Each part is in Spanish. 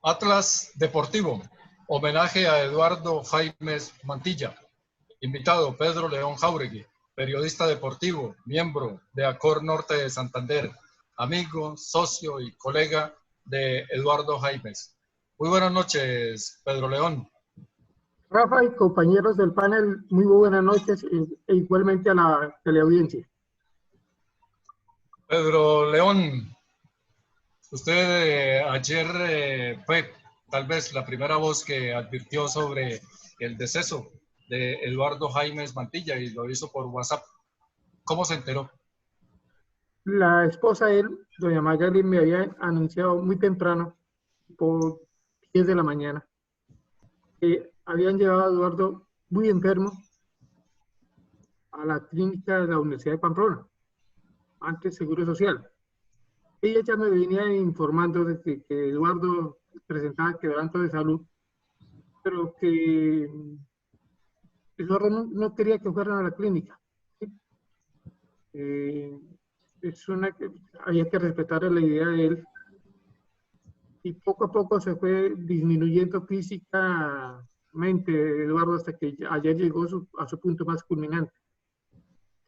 Atlas Deportivo, homenaje a Eduardo Jaimes Mantilla. Invitado, Pedro León Jáuregui, periodista deportivo, miembro de Acor Norte de Santander, amigo, socio y colega de Eduardo Jaimes. Muy buenas noches, Pedro León. Rafa y compañeros del panel, muy buenas noches e igualmente a la teleaudiencia. Pedro León, usted ayer fue tal vez la primera voz que advirtió sobre el deceso de Eduardo Jaimes Mantilla y lo hizo por WhatsApp. ¿Cómo se enteró? La esposa de él, doña Magali, me había anunciado muy temprano, por 10 de la mañana, que habían llevado a Eduardo muy enfermo a la clínica de la Universidad de Pamplona, antes Seguro Social. Ella ya me venía informando de que Eduardo presentaba quebranto de salud, pero que Eduardo no quería que fueran a la clínica. ¿Sí? Había que respetar la idea de él, y poco a poco se fue disminuyendo físicamente Eduardo hasta que ayer llegó a su punto más culminante.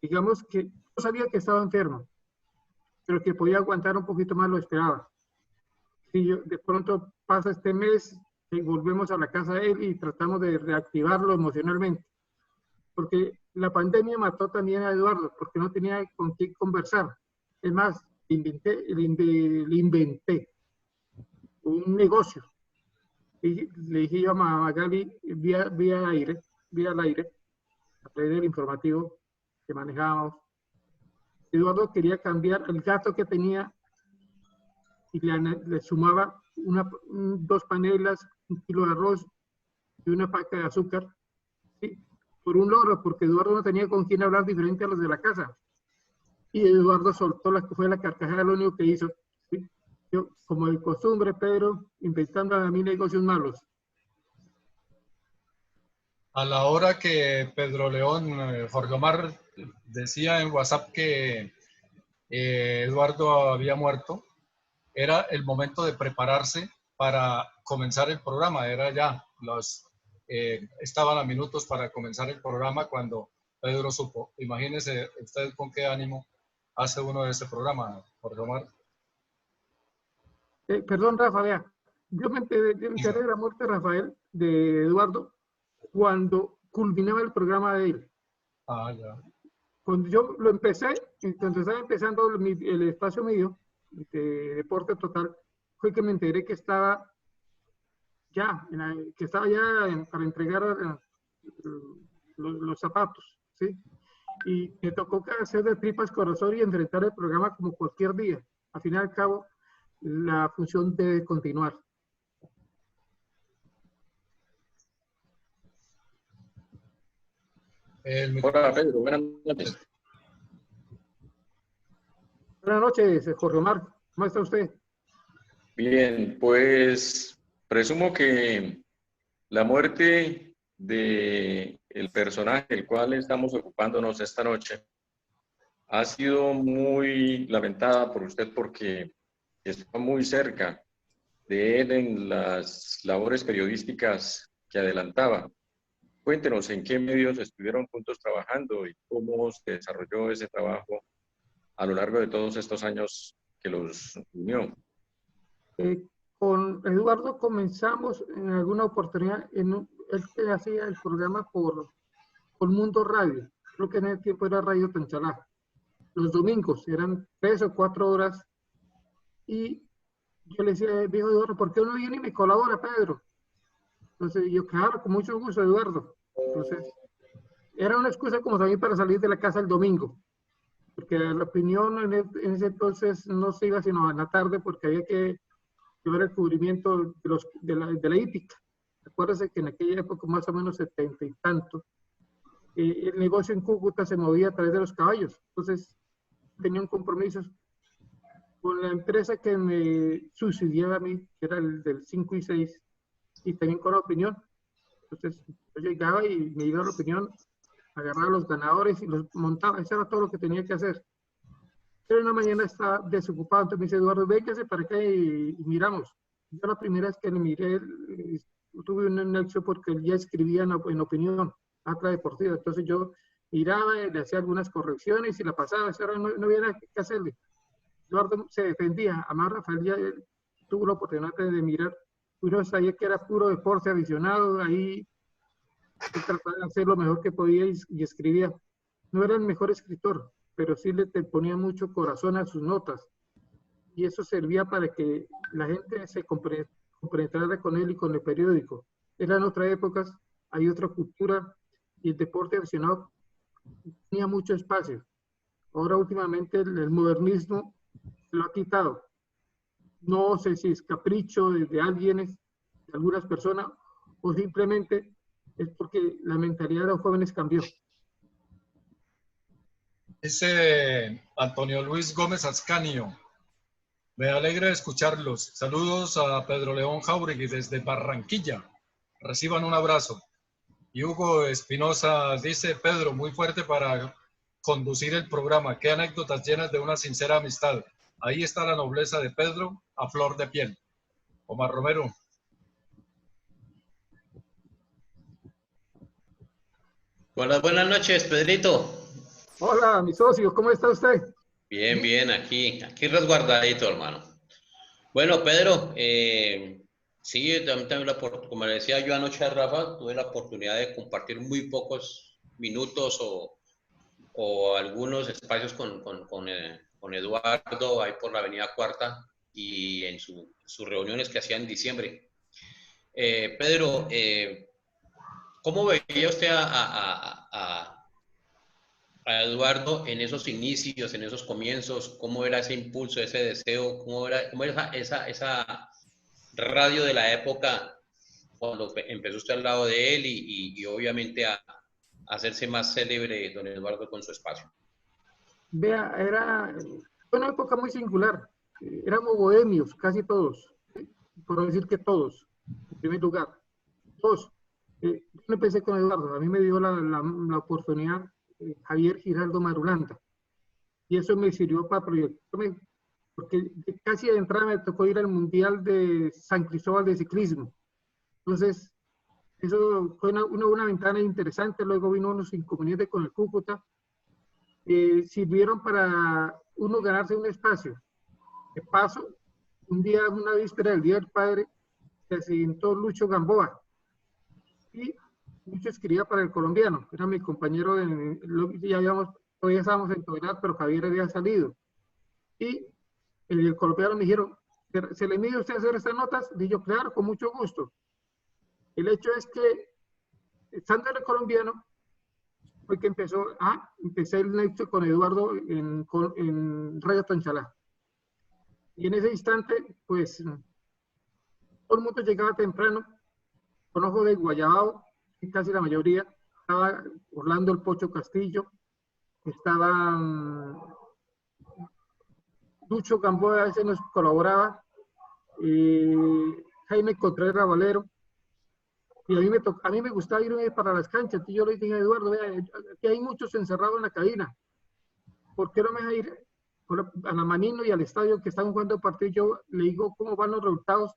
Digamos que no sabía que estaba enfermo, pero que podía aguantar un poquito más lo esperaba. Si de pronto pasa este mes y volvemos a la casa de él y tratamos de reactivarlo emocionalmente, porque la pandemia mató también a Eduardo, porque no tenía con quién conversar. Es más, le inventé un negocio. Y le dije yo a Magali vía al aire, a través del informativo que manejábamos. Eduardo quería cambiar el gasto que tenía y le sumaba 2 panelas, 1 kilo de arroz y una paca de azúcar, ¿sí? Por un logro, porque Eduardo no tenía con quién hablar diferente a los de la casa. Y Eduardo soltó fue la carcajada, lo único que hizo. ¿Sí? Yo, como de costumbre, Pedro, inventando a mí negocios malos. A la hora que Pedro León, Jorge Omar decía en WhatsApp que Eduardo había muerto, era el momento de prepararse para comenzar el programa. Era ya, estaban a minutos para comenzar el programa cuando Pedro supo. Imagínese usted con qué ánimo hace uno de ese programa, Jorge Omar. Perdón, Rafa, vea. Yo me enteré de la muerte de Rafael, de Eduardo, cuando culminaba el programa de él. Ah, ya. Cuando yo lo empecé, cuando estaba empezando el espacio mío de Deporte Total, fue que me enteré que estaba ya, para entregar los zapatos, ¿sí? Y me tocó hacer de tripas corazón y enfrentar el programa como cualquier día. Al fin y al cabo, la función debe continuar. Hola Pedro, buenas noches. Buenas noches, Jorge Omar. ¿Cómo está usted? Bien, pues presumo que la muerte de el personaje del cual estamos ocupándonos esta noche ha sido muy lamentada por usted porque está muy cerca de él en las labores periodísticas que adelantaba. Cuéntenos en qué medios estuvieron juntos trabajando y cómo se desarrolló ese trabajo a lo largo de todos estos años que los unió. Con Eduardo comenzamos en alguna oportunidad, él hacía el programa por Mundo Radio, creo que en ese tiempo era Radio Tanchalá. Los domingos eran 3 o 4 horas y yo le decía, viejo Eduardo, ¿por qué no viene y me colabora, Pedro? Entonces yo, claro, con mucho gusto, Eduardo. Entonces, era una excusa como también para salir de la casa el domingo, porque la opinión en ese entonces no se iba sino en la tarde porque había que llevar el cubrimiento de la hípica. Acuérdense que en aquella época, más o menos 70 y tanto, el negocio en Cúcuta se movía a través de los caballos. Entonces, tenía un compromiso con la empresa que me subsidiaba a mí, que era el del 5 y 6, y también con la opinión. Entonces, yo llegaba y me iba a la opinión, agarraba a los ganadores y los montaba. Eso era todo lo que tenía que hacer. Pero una mañana estaba desocupado, entonces me dice, Eduardo, véngase para acá y miramos. Yo la primera vez que le miré, tuve un nexo porque él ya escribía en opinión, Acta Deportiva. Entonces yo miraba, le hacía algunas correcciones y la pasaba, no había nada que hacerle. Eduardo se defendía, además Rafael ya tuvo la oportunidad de mirar, uno sabía que era puro deporte aficionado, ahí él trataba de hacer lo mejor que podía y escribía. No era el mejor escritor, pero sí le ponía mucho corazón a sus notas. Y eso servía para que la gente se compenetrara con él y con el periódico. Eran otras épocas, hay otra cultura, y el deporte aficionado tenía mucho espacio. Ahora últimamente el modernismo lo ha quitado. No sé si es capricho de alguien, de algunas personas, o simplemente es porque la mentalidad de los jóvenes cambió. Dice Antonio Luis Gómez Ascanio, me alegra escucharlos. Saludos a Pedro León Jauregui desde Barranquilla. Reciban un abrazo. Y Hugo Espinosa dice, Pedro, muy fuerte para conducir el programa. Qué anécdotas llenas de una sincera amistad. Ahí está la nobleza de Pedro a flor de piel. Omar Romero. Buenas noches, Pedrito. Hola, mi socio, ¿cómo está usted? Bien, bien, aquí resguardadito, hermano. Bueno, Pedro, sí, también como le decía yo anoche a Rafa, tuve la oportunidad de compartir muy pocos minutos o algunos espacios con Eduardo ahí por la Avenida Cuarta y en sus reuniones que hacía en diciembre. Pedro, ¿cómo veía usted a Eduardo en esos inicios, en esos comienzos? ¿Cómo era ese impulso, ese deseo? ¿Cómo era esa radio de la época cuando empezó usted al lado de él y obviamente a hacerse más célebre don Eduardo con su espacio? Vea, era una época muy singular. Éramos bohemios, casi todos, por decir que todos, en primer lugar. Todos. Yo no empecé con Eduardo, a mí me dio la oportunidad Javier Giraldo Marulanda. Y eso me sirvió para proyectarme, porque casi de entrada me tocó ir al Mundial de San Cristóbal de ciclismo. Entonces, eso fue una ventana interesante. Luego vino unos inconvenientes con el Cúcuta. Sirvieron para uno ganarse un espacio. De paso, un día, una víspera del Día del Padre, se accidentó Lucho Gamboa. Y Lucho escribía para El Colombiano, era mi compañero, todavía estábamos en Toledad, pero Javier había salido. Y el Colombiano me dijeron, ¿se le mide usted hacer estas notas? Dije yo, claro, con mucho gusto. El hecho es que, estando en El Colombiano, fue que empecé el nexo con Eduardo en Radio Tanchalá. Y en ese instante, pues, todo el mundo llegaba temprano, con ojo de guayabao, casi la mayoría. Estaba Orlando El Pocho Castillo, estaba Lucho Gamboa, a veces nos colaboraba, Jaime Contreras Valero. Y a mí me gustaba irme para las canchas. Y yo le dije a Eduardo, vea, aquí hay muchos encerrados en la cabina. ¿Por qué no me deja ir a la Manino y al estadio que están jugando partido? Yo le digo cómo van los resultados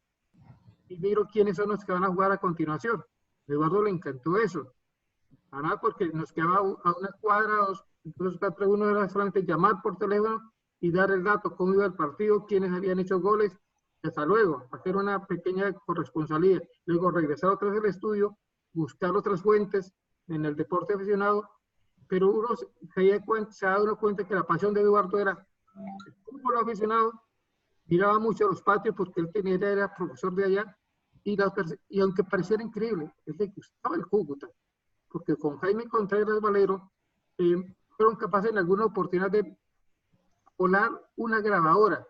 y miro quiénes son los que van a jugar a continuación. A Eduardo le encantó eso. Además, porque nos quedaba a una cuadra, dos, entonces uno era solamente llamar por teléfono y dar el dato, cómo iba el partido, quiénes habían hecho goles. Hasta luego, hacer una pequeña corresponsalía. Luego regresar otra vez al estudio, buscar otras fuentes en el deporte aficionado, pero uno se ha dado cuenta que la pasión de Eduardo era el fútbol aficionado, miraba mucho los patios porque él era profesor de allá, y aunque pareciera increíble, él le gustaba el Cúcuta, porque con Jaime Contreras Valero fueron capaces en alguna oportunidad de volar una grabadora.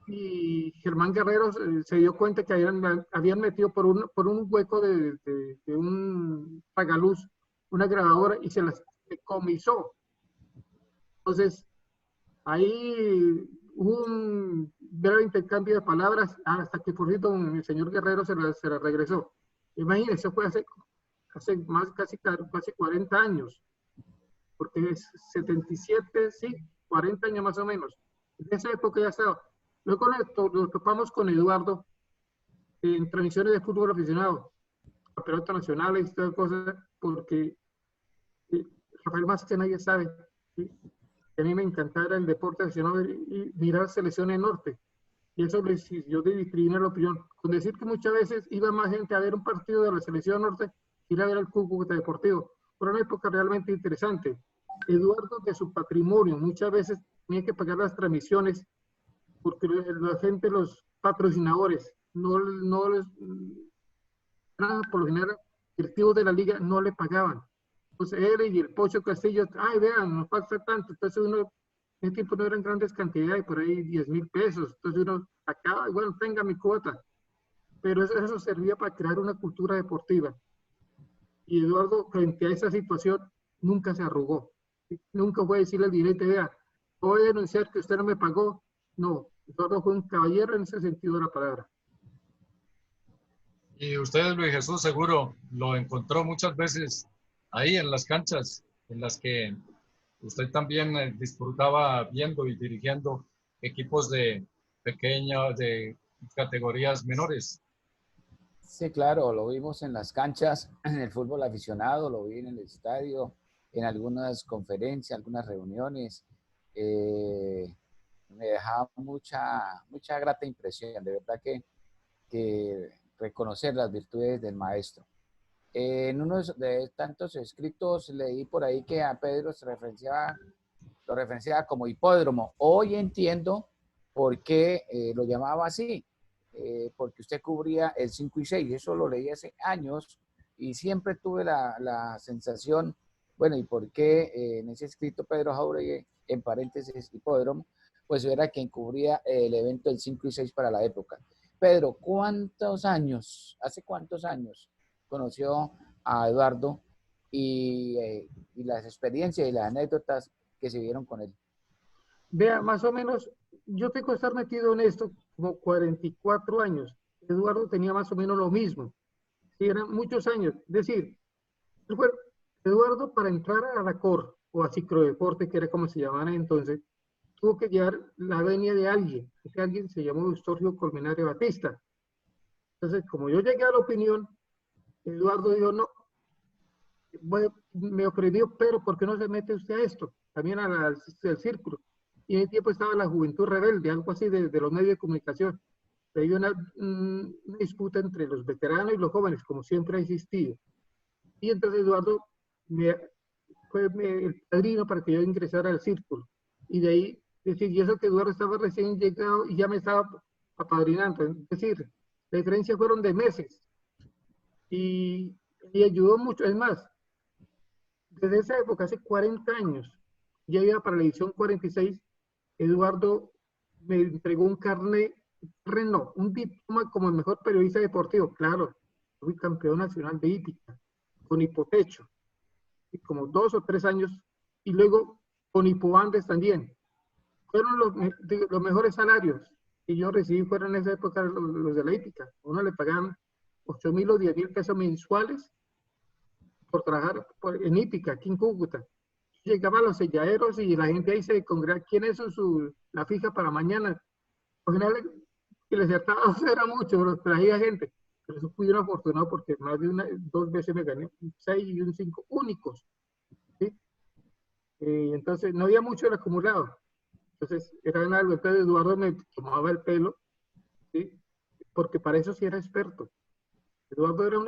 Y Germán Guerrero se dio cuenta que habían metido por un hueco de un tragaluz una grabadora y se las decomisó. Entonces, ahí hubo un breve intercambio de palabras hasta que por cierto el señor Guerrero se la regresó. Imagínense, eso fue hace más casi 40 años, porque es 77, sí, 40 años más o menos. En esa época ya estaba. Luego nos topamos con Eduardo en transmisiones de fútbol aficionado, campeonatos nacionales y todas cosas, porque Rafael más que nadie sabe, ¿sí? Que a mí me encantara el deporte aficionado y mirar selecciones norte. Y eso le sirvió de disciplina la opinión. Con decir que muchas veces iba más gente a ver un partido de la selección norte que ir a ver al Cúcuta Deportivo. Fue una época realmente interesante. Eduardo, de su patrimonio, muchas veces tenía que pagar las transmisiones porque la gente, los patrocinadores, no les, por lo general, directivos de la liga no le pagaban. Entonces él y el Pocho Castillo, ay, vean, nos falta tanto. Entonces uno, en ese tiempo no eran grandes cantidades, por ahí 10,000 pesos. Entonces uno acaba, bueno, tenga mi cuota. Pero eso servía para crear una cultura deportiva. Y Eduardo, frente a esa situación, nunca se arrugó. Nunca fue a decirle al dirigente, vea, voy a denunciar que usted no me pagó. No, Eduardo fue un caballero en ese sentido de la palabra. Y usted, Luis Jesús, seguro lo encontró muchas veces ahí en las canchas en las que usted también disfrutaba viendo y dirigiendo equipos de pequeñas, de categorías menores. Sí, claro, lo vimos en las canchas, en el fútbol aficionado, lo vi en el estadio, en algunas conferencias, algunas reuniones. Me dejaba mucha grata impresión, de verdad que reconocer las virtudes del maestro. En uno de tantos escritos leí por ahí que a Pedro lo referenciaba como hipódromo. Hoy entiendo por qué lo llamaba así, porque usted cubría el 5 y 6, eso lo leí hace años y siempre tuve la sensación, bueno, ¿y por qué en ese escrito Pedro Jauregui, en paréntesis hipódromo, pues era quien cubría el evento del 5 y 6 para la época? Pedro, hace cuántos años conoció a Eduardo y las experiencias y las anécdotas que se vieron con él? Vea, más o menos, yo tengo que estar metido en esto como 44 años. Eduardo tenía más o menos lo mismo. Sí, eran muchos años. Es decir, Eduardo para entrar a la COR o a Cicrodeporte, que era como se llamaban entonces, tuvo que llevar la venia de alguien. Ese alguien se llamó Eustorgio Colmenares Batista. Entonces, como yo llegué a la opinión, Eduardo dijo, no, me ofreció, pero ¿por qué no se mete usted a esto? También al círculo. Y en ese tiempo estaba la Juventud Rebelde, algo así de los medios de comunicación. Había una disputa entre los veteranos y los jóvenes, como siempre ha existido. Y entonces Eduardo fue el padrino para que yo ingresara al círculo. Y de ahí, es decir, y eso que Eduardo estaba recién llegado y ya me estaba apadrinando. Es decir, la diferencia fueron de meses. Y ayudó mucho. Es más, desde esa época, hace 40 años, ya iba para la edición 46, Eduardo me entregó un carnet, un diploma como el mejor periodista deportivo. Claro, fui campeón nacional de hípica, con hipotecho, y como 2 o 3 años, y luego con hipobandes también. Fueron los mejores salarios que yo recibí, fueron en esa época los de la hípica. Uno le pagaban 8,000 o 10,000 pesos mensuales por trabajar en hípica, aquí en Cúcuta. Llegaban los selladeros y la gente ahí se congregaba, ¿quién es la fija para mañana? Por general, que les acertaba era mucho, pero traía gente. Pero eso fui un afortunado porque más de 2 veces me gané un 6 y un 5 únicos. ¿Sí? Entonces, no había mucho el acumulado. Entonces, era algo. Entonces, Eduardo me tomaba el pelo, ¿sí? Porque para eso sí era experto. Eduardo era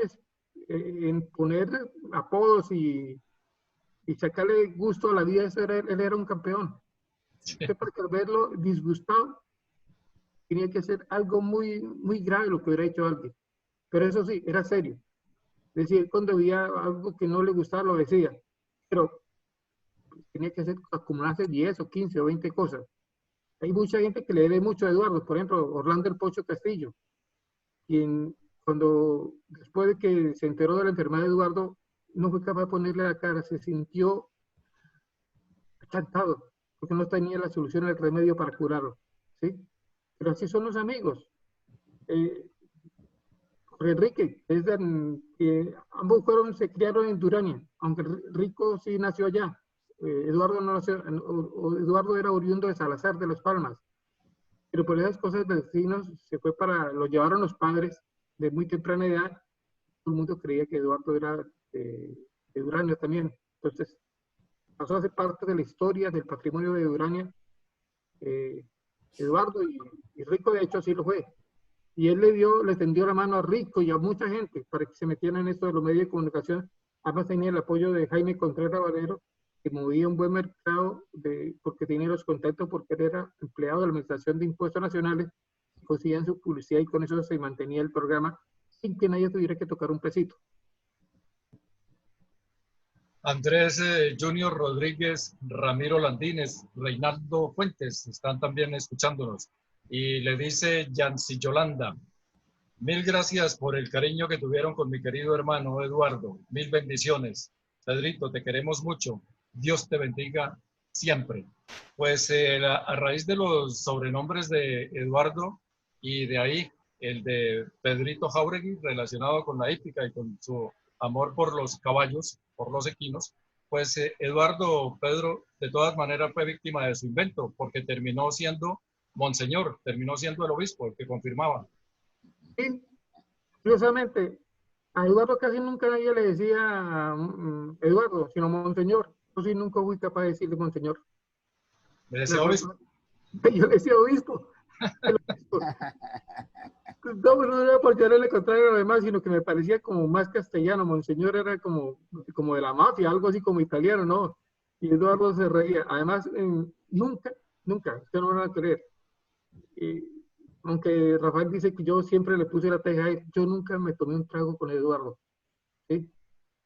en poner apodos y sacarle gusto a la vida, él era un campeón. Sí. Porque al verlo disgustado, tenía que ser algo muy, muy grave lo que hubiera hecho alguien. Pero eso sí, era serio. Es decir, cuando había algo que no le gustaba, lo decía. Pero tenía que acumularse 10 o 15 o 20 cosas. Hay mucha gente que le debe mucho a Eduardo. Por ejemplo, Orlando el Pocho Castillo, quien después de que se enteró de la enfermedad de Eduardo, no fue capaz de ponerle la cara, se sintió encantado, porque no tenía la solución, el remedio para curarlo, ¿sí? Pero así son los amigos. Enrique, ambos se criaron en Durania, aunque Rico sí nació allá. Eduardo no nació, Eduardo era oriundo de Salazar de Las Palmas. pero por esas cosas de destinos se fue lo llevaron los padres de muy temprana edad. Todo el mundo creía que Eduardo era de Durania también. Entonces, pasó a ser parte de la historia, del patrimonio de Durania, Eduardo, y Rico de hecho así lo fue. Y él le tendió la mano a Rico y a mucha gente para que se metieran en esto de los medios de comunicación. Además tenía el apoyo de Jaime Contreras Valero, que movía un buen mercado porque tenía los contactos, porque él era empleado de la Administración de Impuestos Nacionales, conseguían su publicidad y con eso se mantenía el programa sin que nadie tuviera que tocar un pesito. Andrés Junior Rodríguez, Ramiro Landines, Reinaldo Fuentes están también escuchándonos. Y le dice Yancy Yolanda, mil gracias por el cariño que tuvieron con mi querido hermano Eduardo. Mil bendiciones. Pedrito, te queremos mucho. Dios te bendiga siempre. Pues a raíz de los sobrenombres de Eduardo y de ahí el de Pedrito Jáuregui relacionado con la hípica y con su amor por los caballos, por los equinos, pues Eduardo Pedro de todas maneras fue víctima de su invento porque terminó siendo Monseñor, terminó siendo el obispo el que confirmaba. Sí, curiosamente, a Eduardo casi nunca nadie le decía Eduardo, sino Monseñor. Yo sí nunca fui capaz de decirle Monseñor. ¿Me decía obispo? Yo le decía obispo. No era por llevarle contrario a lo demás, sino que me parecía como más castellano. Monseñor era como de la mafia, algo así como italiano, ¿no? Y Eduardo se reía. Además, nunca, usted no me va a creer. Aunque Rafael dice que yo siempre le puse la teja a él, yo nunca me tomé un trago con Eduardo. ¿Sí?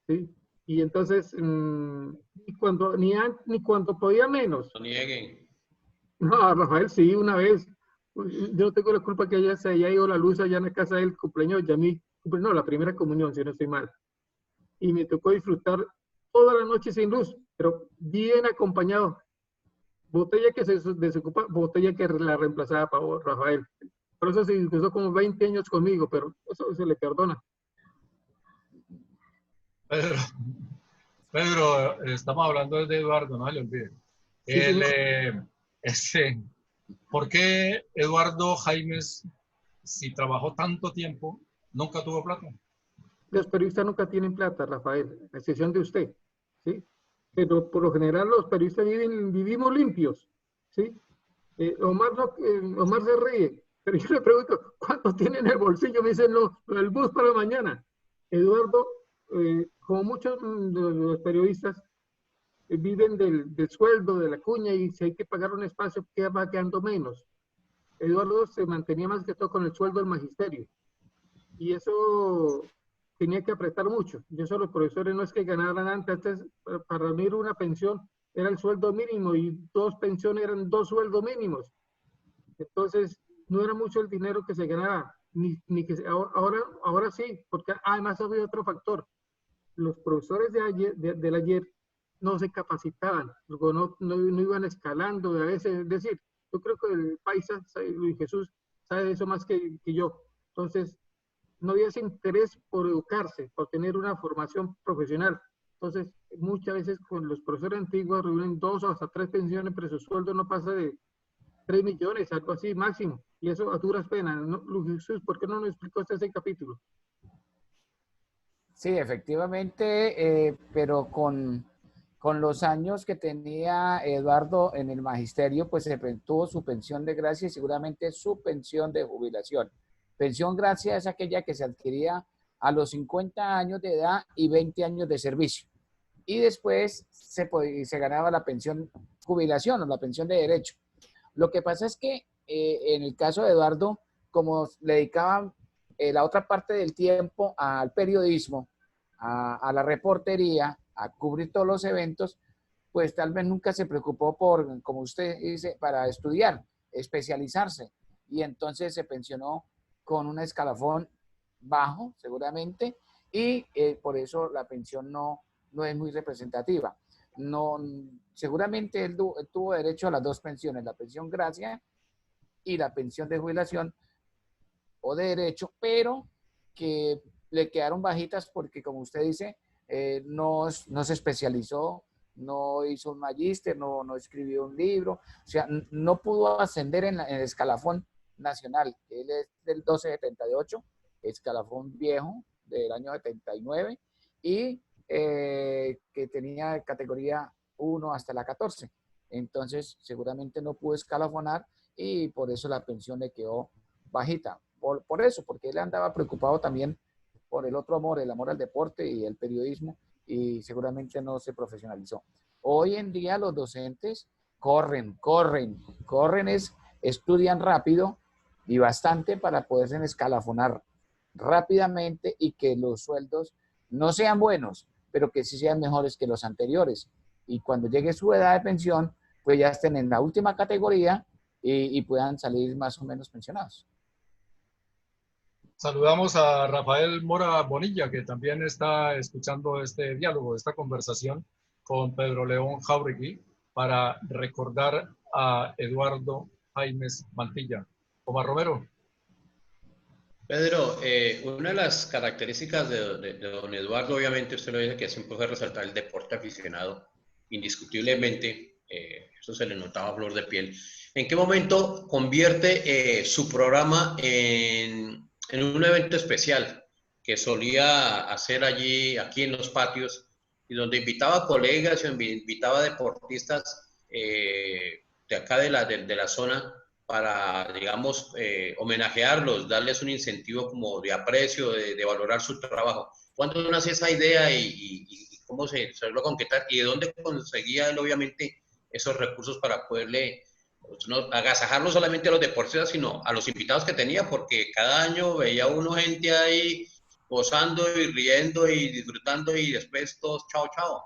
¿Sí? Y entonces, ni cuando podía menos. No nieguen. No, Rafael sí, una vez. Yo no tengo la culpa que se haya ido la luz allá en la casa del cumpleaños, ya no, la primera comunión, si no estoy mal. Y me tocó disfrutar toda la noche sin luz, pero bien acompañado. Botella que se desocupa, botella que la reemplazaba para Rafael. Por eso se discutió como 20 años conmigo, pero eso se le perdona. Pedro, estamos hablando de Eduardo, no se le olvide. Sí, ¿por qué Eduardo Jaimes, si trabajó tanto tiempo, nunca tuvo plata? Los periodistas nunca tienen plata, Rafael, a excepción de usted, ¿sí? Pero por lo general los periodistas vivimos limpios, ¿sí? Omar se ríe, pero yo le pregunto, ¿cuánto tiene en el bolsillo? Me dicen, el bus para mañana. Eduardo, como muchos de los periodistas, viven del sueldo, de la cuña, y si hay que pagar un espacio, va quedando menos. Eduardo se mantenía más que todo con el sueldo del magisterio, y eso tenía que apretar mucho. Y eso los profesores no es que ganaran antes, para reunir una pensión era el sueldo mínimo, y 2 pensiones eran 2 sueldos mínimos. Entonces, no era mucho el dinero que se ganaba, ahora sí, porque además había otro factor. Los profesores del ayer no se capacitaban, no iban escalando a veces. Es decir, yo creo que el paisa, Luis Jesús, sabe eso más que yo. Entonces, no había ese interés por educarse, por tener una formación profesional. Entonces, muchas veces con los profesores antiguos reúnen 2 o hasta 3 pensiones, pero su sueldo no pasa de 3 millones, algo así máximo. Y eso a duras penas, ¿no? Luis Jesús, ¿por qué no nos explicó usted ese capítulo? Sí, efectivamente, pero con los años que tenía Eduardo en el magisterio, pues se tuvo su pensión de gracia y seguramente su pensión de jubilación. Pensión gracia es aquella que se adquiría a los 50 años de edad y 20 años de servicio. Y después se ganaba la pensión jubilación o la pensión de derecho. Lo que pasa es que en el caso de Eduardo, como le dedicaban la otra parte del tiempo al periodismo, a la reportería, a cubrir todos los eventos, pues tal vez nunca se preocupó por, como usted dice, para estudiar, especializarse. Y entonces se pensionó con un escalafón bajo, seguramente, y por eso la pensión no es muy representativa. No, seguramente él tuvo derecho a las 2 pensiones, la pensión gracia y la pensión de jubilación o de derecho, pero que le quedaron bajitas porque, como usted dice, no se especializó no hizo un magíster, no escribió un libro, o sea, no pudo ascender en el escalafón nacional. Él es del 1278, escalafón viejo del año 79, y que tenía categoría 1 hasta la 14. Entonces, seguramente no pudo escalafonar y por eso la pensión le quedó bajita. Por eso, porque él andaba preocupado también por el otro amor, el amor al deporte y el periodismo, y seguramente no se profesionalizó. Hoy en día los docentes corren, estudian rápido y bastante para poderse escalafonar rápidamente y que los sueldos no sean buenos, pero que sí sean mejores que los anteriores. Y cuando llegue su edad de pensión, pues ya estén en la última categoría y puedan salir más o menos pensionados. Saludamos a Rafael Mora Bonilla, que también está escuchando este diálogo, esta conversación con Pedro León Jáuregui, para recordar a Eduardo Jaimes Mantilla. Omar Romero. Pedro, una de las características de don Eduardo, obviamente usted lo dice, que siempre fue resaltar el deporte aficionado, indiscutiblemente, eso se le notaba a flor de piel. ¿En qué momento convierte su programa en un evento especial que solía hacer aquí en los patios, y donde invitaba a colegas, invitaba a deportistas de acá de la zona para, digamos, homenajearlos, darles un incentivo como de aprecio, de valorar su trabajo? ¿Cuándo nace esa idea y cómo se logró concretar? ¿Y de dónde conseguía él, obviamente, esos recursos para poderle no agasajar no solamente a los deportistas, sino a los invitados que tenía? Porque cada año veía uno gente ahí gozando y riendo y disfrutando, y después todos chao, chao.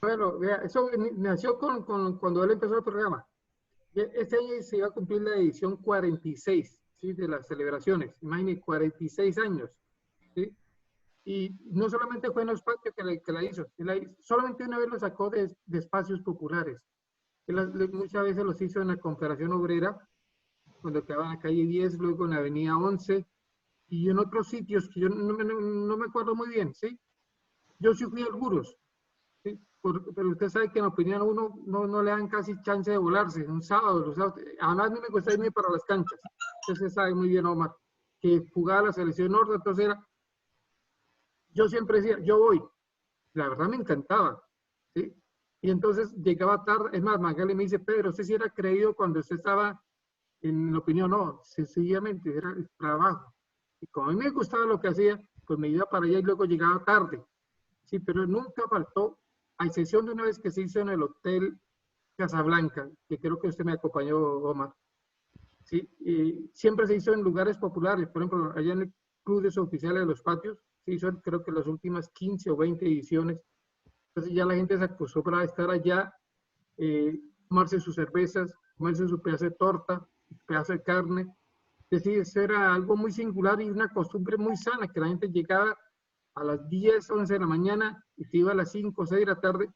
Bueno, vea, eso nació cuando él empezó el programa. Este año se iba a cumplir la edición 46, ¿sí?, de las celebraciones. Imagínense, 46 años, ¿sí? Y no solamente fue en los patios que la hizo, solamente una vez lo sacó de espacios populares. Muchas veces los hizo en la Confederación Obrera, cuando quedaba en la calle 10, luego en la avenida 11, y en otros sitios que yo no me acuerdo muy bien, ¿sí? Yo sí fui a algunos, ¿sí? Pero usted sabe que en opinión a uno no le dan casi chance de volarse, un sábado, los sábados. Además, a mí me cuesta irme para las canchas. Usted sabe muy bien, Omar, que jugaba la selección norte, entonces yo siempre decía, yo voy. La verdad me encantaba, ¿sí? Y entonces llegaba tarde. Es más, Magali me dice, Pedro, ¿usted sí era creído cuando usted estaba en la opinión? No, sencillamente era el trabajo. Y como a mí me gustaba lo que hacía, pues me iba para allá y luego llegaba tarde. Sí, pero nunca faltó, a excepción de una vez que se hizo en el Hotel Casablanca, que creo que usted me acompañó, Omar. Sí, y siempre se hizo en lugares populares. Por ejemplo, allá en el Club de Oficiales de los Patios, se hizo creo que las últimas 15 o 20 ediciones. Entonces ya la gente se acostumbra a estar allá, tomarse sus cervezas, comerse su pedazo de torta, su pedazo de carne. Es decir, eso era algo muy singular y una costumbre muy sana, que la gente llegaba a las 10, 11 de la mañana y se iba a las 5 o 6 de la tarde,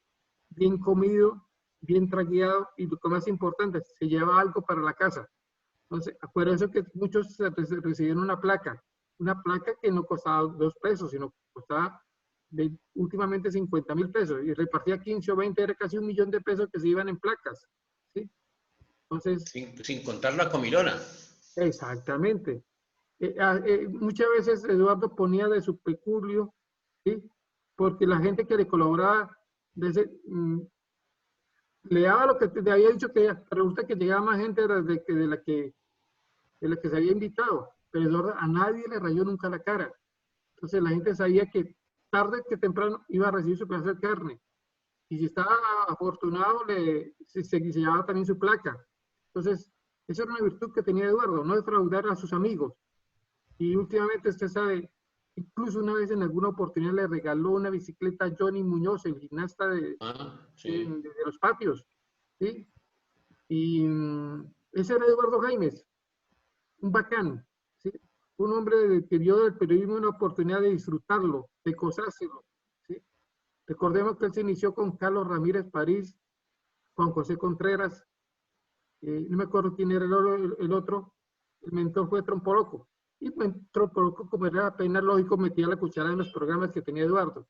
bien comido, bien tragueado, y lo que más importante, se llevaba algo para la casa. Entonces, por eso que muchos recibieron una placa que no costaba 2 pesos, sino que costaba últimamente 50.000 pesos, y repartía 15 o 20, era casi 1 millón de pesos que se iban en placas, ¿sí? Entonces, sin contar la comilona. Exactamente. Muchas veces Eduardo ponía de su peculio, ¿sí?, porque la gente que le colaboraba le daba lo que te había dicho, que resulta que llegaba más gente de la que se había invitado, pero Eduardo a nadie le rayó nunca la cara. Entonces la gente sabía que tarde que temprano iba a recibir su pedazo de carne, y si estaba afortunado se llevaba también su placa. Entonces esa era una virtud que tenía Eduardo, no defraudar a sus amigos. Y últimamente usted sabe, incluso una vez en alguna oportunidad le regaló una bicicleta a Johnny Muñoz, el gimnasta de los patios, ¿sí? Y ese era Eduardo Jaimes, un bacán, ¿sí? Un hombre que vio del periodismo una oportunidad de disfrutarlo, de gozárselo, ¿sí? Recordemos que él se inició con Carlos Ramírez París, Juan José Contreras, no me acuerdo quién era el otro, el mentor fue Trompoloco. Y pues Trompoloco, como era apenas lógico, metía la cuchara en los programas que tenía Eduardo.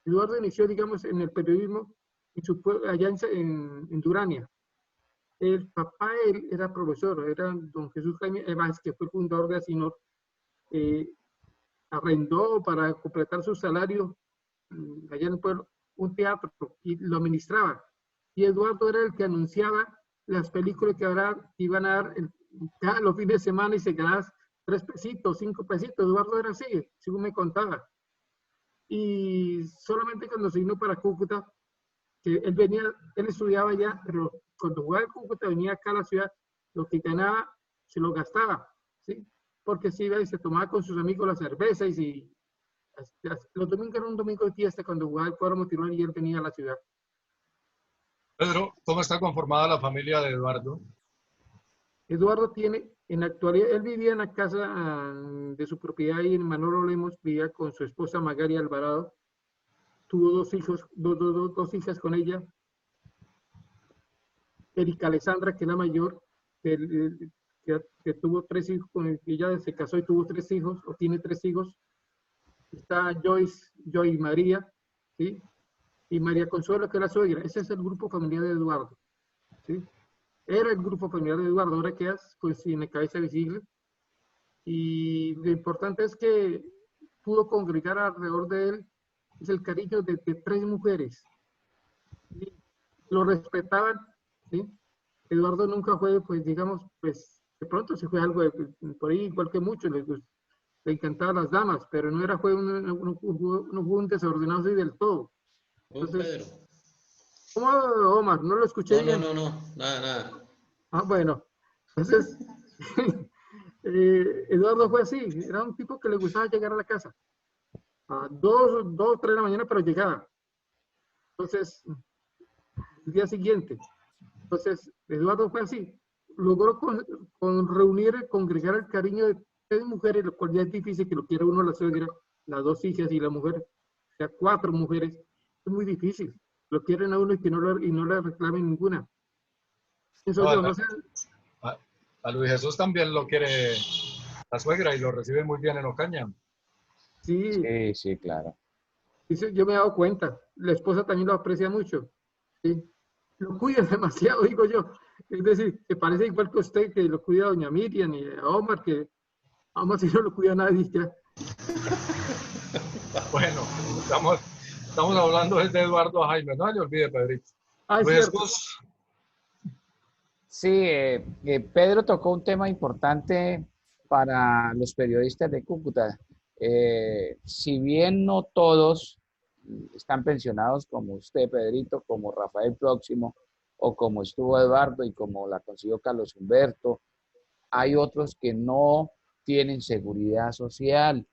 Eduardo inició, digamos, en el periodismo allá en Durania. El papá él era profesor, era don Jesús Jaime Evans, que fue fundador de Asinor. Arrendó para completar su salario allá en el pueblo un teatro y lo administraba. Y Eduardo era el que anunciaba las películas que iban a dar cada los fines de semana y se ganaba 3 pesitos, 5 pesitos. Eduardo era así, según me contaba. Y solamente cuando se vino para Cúcuta, que él estudiaba allá, pero cuando jugaba en Cúcuta venía acá a la ciudad, lo que ganaba se lo gastaba, ¿sí? Porque se iba y se tomaba con sus amigos la cerveza y los domingos eran un domingo de fiesta cuando jugaba el cuadro motival y él venía a la ciudad. Pedro, ¿cómo está conformada la familia de Eduardo? Eduardo tiene, en la actualidad, él vivía en la casa de su propiedad y en Manolo Lemos, vivía con su esposa Magari Alvarado. Tuvo 2 hijos, dos hijas con ella. Erika Alessandra, que es la mayor, que tuvo 3 hijos, ella se casó y tuvo 3 hijos, o tiene 3 hijos. Está Joy María, ¿sí? Y María Consuelo, que es la suegra. Ese es el grupo familiar de Eduardo, ¿sí? Era el grupo familiar de Eduardo, ahora quedas pues sin la cabeza visible. Y lo importante es que pudo congregar alrededor de él es el cariño de 3 mujeres. ¿Sí? Lo respetaban, ¿sí? Eduardo nunca fue, pues digamos, pues de pronto se fue algo por ahí, igual que muchos, le encantaban las damas, pero no era, fue un desordenado así del todo. Entonces, Pedro. ¿cómo, Omar? No lo escuché bien. No, nada. Ah, bueno. Entonces, Eduardo fue así, era un tipo que le gustaba llegar a la casa a 2, 3 de la mañana, pero llegaba. Entonces, el día siguiente. Entonces, Eduardo fue así. Logró congregar el cariño de 3 mujeres, lo cual ya es difícil que lo quiera uno la suegra, las 2 hijas y la mujer, o sea, 4 mujeres. Es muy difícil. Lo quieren a uno y no le reclamen ninguna. Eso No, yo, no sé. A Luis Jesús también lo quiere la suegra y lo recibe muy bien en Ocaña. Sí, Sí, claro. yo me he dado cuenta. La esposa también lo aprecia mucho. ¿Sí? Lo cuida demasiado, digo yo. Es decir, que parece igual que usted, que lo cuida a doña Miriam y a Omar, que a Omar si no lo cuida nadie ya. Bueno, estamos hablando desde Eduardo a Jaime, no le olvide, Pedrito. Ah, es Luis cierto. Jesús, Sí, Pedro tocó un tema importante para los periodistas de Cúcuta. Si bien no todos están pensionados como usted, Pedrito, como Rafael Próximo, o como estuvo Eduardo y como la consiguió Carlos Humberto, hay otros que no tienen seguridad social,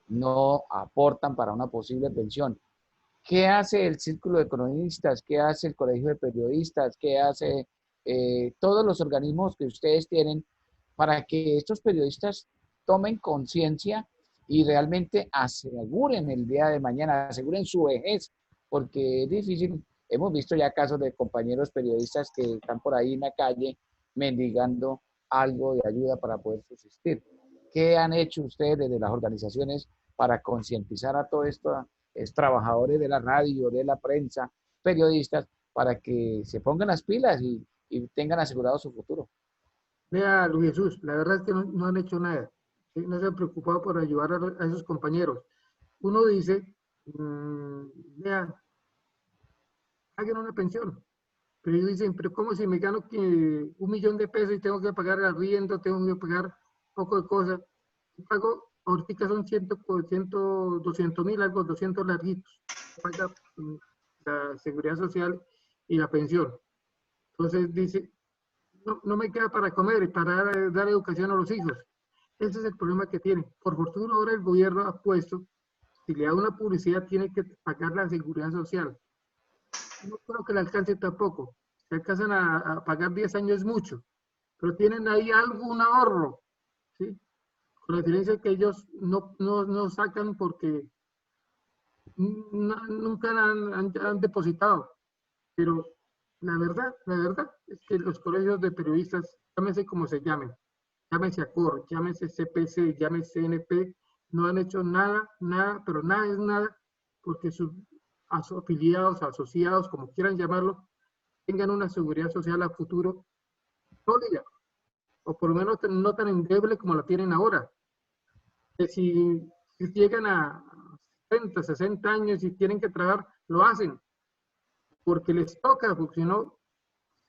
no aportan para una posible pensión. ¿Qué hace el Círculo de Economistas? ¿Qué hace el Colegio de Periodistas? ¿Qué hace todos los organismos que ustedes tienen para que estos periodistas tomen conciencia y realmente aseguren el día de mañana, aseguren su vejez? Porque es difícil. Hemos visto ya casos de compañeros periodistas que están por ahí en la calle mendigando algo de ayuda para poder subsistir. ¿Qué han hecho ustedes desde las organizaciones para concientizar a todo esto? Es trabajadores de la radio, de la prensa, periodistas, para que se pongan las pilas y tengan asegurado su futuro. Vea, Luis Jesús, la verdad es que no han hecho nada. ¿Sí? No se han preocupado por ayudar a esos compañeros. Uno dice, vea, hagan una pensión. Pero ellos dicen, pero ¿cómo si me gano que 1.000.000 de pesos y tengo que pagar el arriendo, tengo que pagar poco de cosas? Pago, ahorita son 200.000, algo, 200 larguitos. Paga la seguridad social y la pensión. Entonces dice, no me queda para comer y para dar educación a los hijos. Ese es el problema que tiene. Por fortuna ahora el gobierno ha puesto, si le da una publicidad, tiene que pagar la seguridad social. No creo que le alcance tampoco. Si alcanzan a pagar 10 años es mucho, pero tienen ahí algún ahorro, ¿sí? Con la diferencia que ellos no sacan porque nunca han depositado. Pero la verdad es que los colegios de periodistas, llámese como se llamen, llámese ACOR, llámese CPC, llámese CNP, no han hecho nada, pero nada es nada, porque afiliados, asociados, como quieran llamarlo, tengan una seguridad social a futuro sólida, o por lo menos no tan endeble como la tienen ahora. Que si llegan a 70, 60 años y tienen que trabajar, lo hacen, porque les toca, porque si no,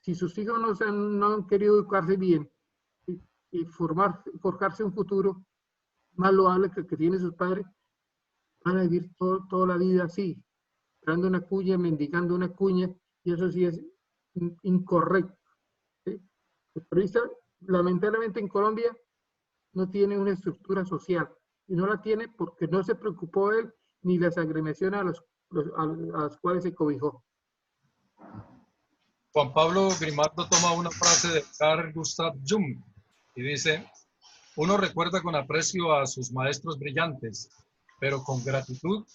si sus hijos no han querido educarse bien y forjarse un futuro más loable que el que tienen sus padres, van a vivir toda la vida así, dando una cuña, mendigando una cuña, y eso sí es incorrecto. ¿Sí? El periodista, lamentablemente en Colombia, no tiene una estructura social, y no la tiene porque no se preocupó él ni las agremiaciones a las cuales se cobijó. Juan Pablo Grimaldo toma una frase de Carl Gustav Jung y dice: uno recuerda con aprecio a sus maestros brillantes, pero con gratitud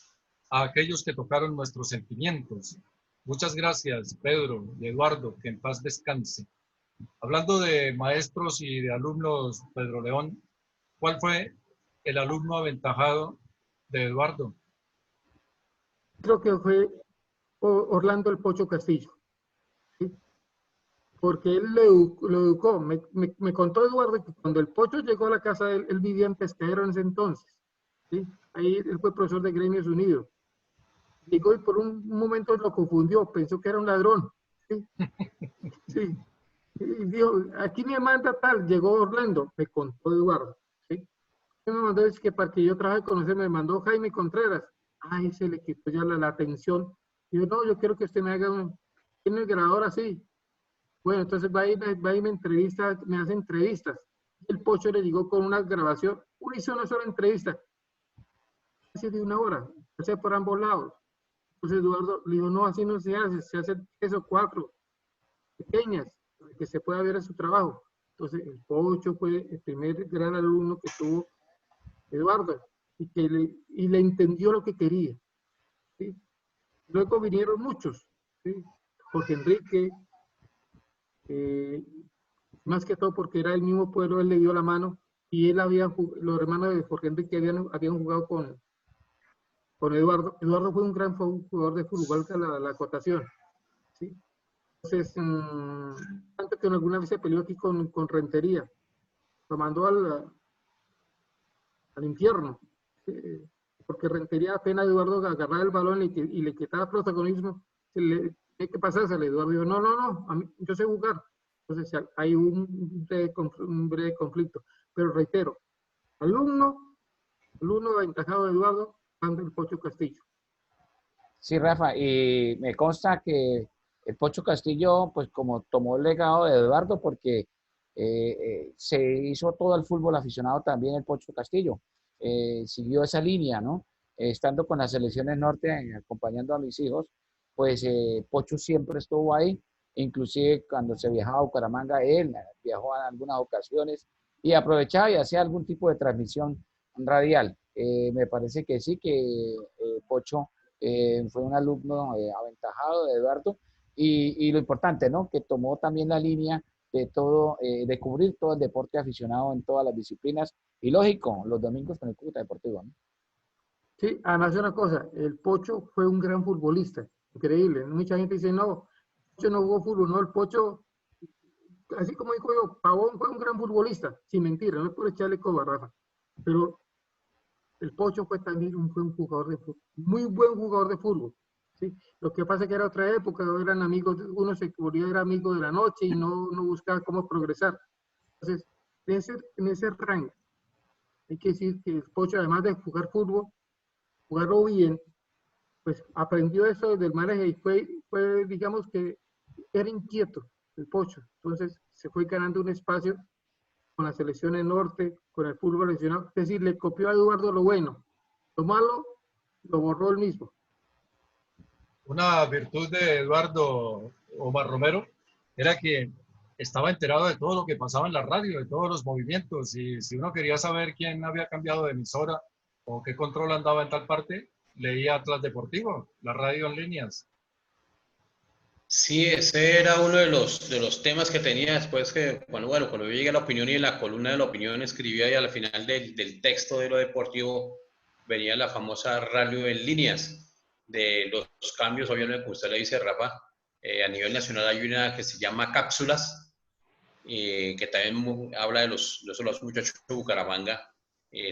a aquellos que tocaron nuestros sentimientos. Muchas gracias, Pedro y Eduardo, que en paz descanse. Hablando de maestros y de alumnos, Pedro León, ¿cuál fue el alumno aventajado de Eduardo? Creo que fue Orlando el Pocho Castillo, ¿sí? Porque él lo educó. Me contó Eduardo que cuando el Pocho llegó a la casa, él vivía en Pescadero en ese entonces, ¿sí? Ahí él fue profesor de Gremios Unidos. Llegó y por un momento lo confundió, pensó que era un ladrón, ¿sí? Sí. Y dijo, aquí me manda tal, llegó Orlando, me contó Eduardo, ¿sí? Me mandó, es que para que yo trabaje con usted, me mandó Jaime Contreras. Ay, se le quitó ya la atención. Y yo, no, yo quiero que usted me haga tiene el grabador así. Bueno, entonces va y me entrevista, me hace entrevistas. El Pocho le llegó con una grabación, hizo una sola entrevista, casi de 1 hora, hace por ambos lados. Entonces Eduardo le dijo, no, así no se hace 3 o 4 pequeñas, para que se pueda ver su trabajo. Entonces el Pocho fue el primer gran alumno que tuvo Eduardo y le entendió lo que quería, ¿sí? Luego vinieron muchos, ¿sí? Jorge Enrique, más que todo porque era el mismo pueblo, él le dio la mano y los hermanos de Jorge Enrique habían jugado con Eduardo. Eduardo fue un gran jugador de fútbol, la acotación, ¿sí? Entonces, tanto que alguna vez se peleó aquí con Rentería, lo mandó al infierno, porque Rentería apenas Eduardo agarraba el balón y le quitaba protagonismo, hay que pasárselo. Eduardo dijo, no, yo sé jugar. Entonces hay un breve conflicto, pero reitero, alumno aventajado de Eduardo, Andrés el Pocho Castillo. Sí, Rafa, y me consta que el Pocho Castillo, pues como tomó el legado de Eduardo, porque se hizo todo el fútbol aficionado también el Pocho Castillo, siguió esa línea, ¿no? Estando con las selecciones norte, acompañando a mis hijos, pues Pocho siempre estuvo ahí, inclusive cuando se viajaba a Bucaramanga, él viajó en algunas ocasiones y aprovechaba y hacía algún tipo de transmisión radial. Me parece que sí, que Pocho fue un alumno aventajado de Eduardo y lo importante, ¿no? Que tomó también la línea de todo, de cubrir todo el deporte aficionado en todas las disciplinas y lógico, los domingos con el Cúcuta Deportivo, ¿no? Sí, además una cosa, el Pocho fue un gran futbolista, increíble. Mucha gente dice, no, el Pocho no jugó fútbol, no, el Pocho, así como dijo yo, Pavón fue un gran futbolista, sin mentira, no es por echarle coba, Rafa, pero el Pocho fue también un jugador de fútbol, muy buen jugador de fútbol, ¿sí? Lo que pasa es que era otra época, eran amigos, uno se volvía era amigo de la noche y no buscaba cómo progresar. Entonces, en ese rango, hay que decir que el Pocho, además de jugar fútbol, jugarlo bien, pues aprendió eso del manejo y fue, digamos que era inquieto el Pocho. Entonces, se fue ganando un espacio con la selección del norte, con el fútbol nacional, es decir, le copió a Eduardo lo bueno, lo malo lo borró él mismo. Una virtud de Eduardo Omar Romero era que estaba enterado de todo lo que pasaba en la radio, de todos los movimientos, y si uno quería saber quién había cambiado de emisora o qué control andaba en tal parte, leía Atlas Deportivo, la radio en líneas. Sí, ese era uno de los temas que tenía después que, cuando yo llegué a la opinión y en la columna de la opinión escribía y al final del texto de lo deportivo venía la famosa radio en líneas. de los cambios, obviamente, como usted le dice, Rafa, a nivel nacional hay una que se llama Cápsulas, que también habla de los muchachos de Bucaramanga,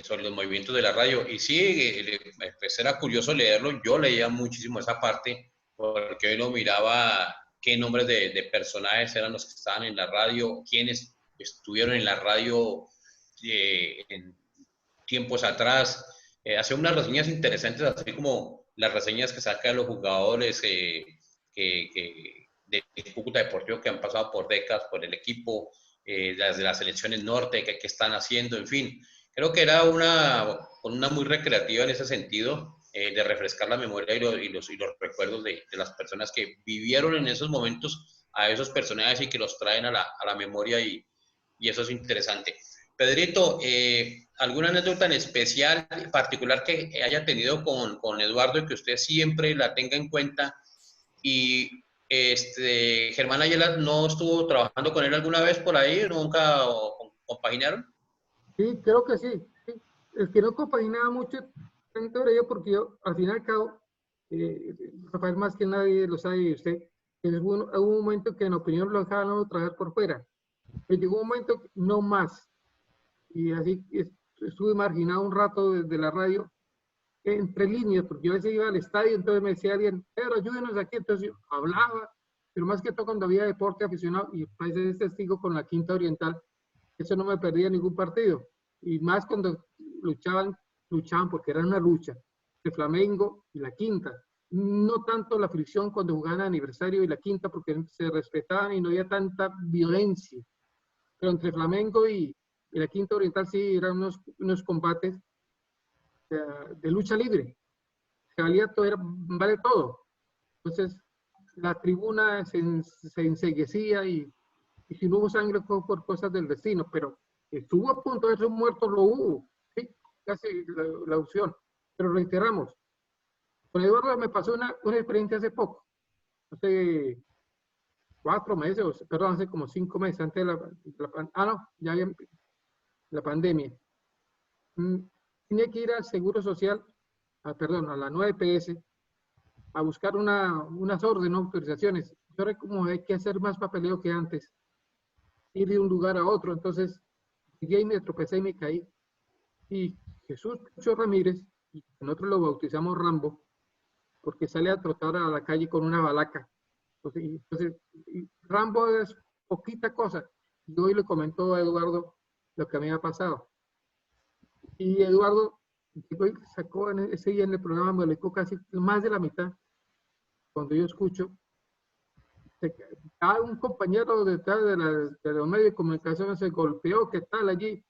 sobre los movimientos de la radio. Y sí, pues era curioso leerlo, yo leía muchísimo esa parte, porque hoy no miraba qué nombres de personajes eran los que estaban en la radio, quiénes estuvieron en la radio en tiempos atrás. Hace unas reseñas interesantes, así como las reseñas que saca de los jugadores de Cúcuta Deportivo que han pasado por décadas por el equipo, las de las selecciones norte, que están haciendo, en fin. Creo que era una muy recreativa en ese sentido, de refrescar la memoria y los recuerdos de las personas que vivieron en esos momentos a esos personajes y que los traen a la memoria, y eso es interesante. Pedrito, ¿alguna anécdota en especial, particular que haya tenido con Eduardo y que usted siempre la tenga en cuenta? Y Germán Ayala, ¿no estuvo trabajando con él alguna vez por ahí? ¿Nunca compaginaron? Sí, creo que sí. Sí. El que no compaginaba mucho, tanto era yo, porque yo, al fin y al cabo, Rafael más que nadie lo sabe, y usted, que hubo un momento que en opinión lo dejaban trabajar por fuera. Pero llegó un momento que no más. Y así estuve marginado un rato desde la radio, entre líneas, porque yo a veces iba al estadio, entonces me decía alguien, pero ayúdenos aquí, entonces yo hablaba, pero más que todo cuando había deporte aficionado, y pues es testigo con la Quinta Oriental, eso no me perdía ningún partido, y más cuando luchaban porque era una lucha, de Flamengo y la Quinta, no tanto la fricción cuando jugaban aniversario y la Quinta, porque se respetaban y no había tanta violencia, pero entre Flamengo y la Quinta Oriental sí eran unos combates de lucha libre, que valía todo, vale todo. Entonces, la tribuna se enseguecía y si no hubo sangre fue por cosas del destino, pero estuvo a punto de ser muerto, lo hubo, ¿sí? Casi la opción. Pero reiteramos, con Eduardo me pasó una experiencia hace poco, hace 4 meses, perdón, hace como 5 meses antes de ya había la pandemia. Tenía que ir al Seguro Social, a la nueva EPS, a buscar unas órdenes, autorizaciones. Ahora como hay que hacer más papeleo que antes, ir de un lugar a otro. Entonces, llegué y me tropecé y me caí. Y Jesús Pucho Ramírez, y nosotros lo bautizamos Rambo, porque sale a trotar a la calle con una balaca. Entonces Rambo es poquita cosa. Y hoy le comentó a Eduardo lo que me había pasado. Y Eduardo sacó ese día en el programa, me lo dijo casi más de la mitad. Cuando yo escucho, un compañero detrás de los medios de comunicación se golpeó, ¿qué tal allí?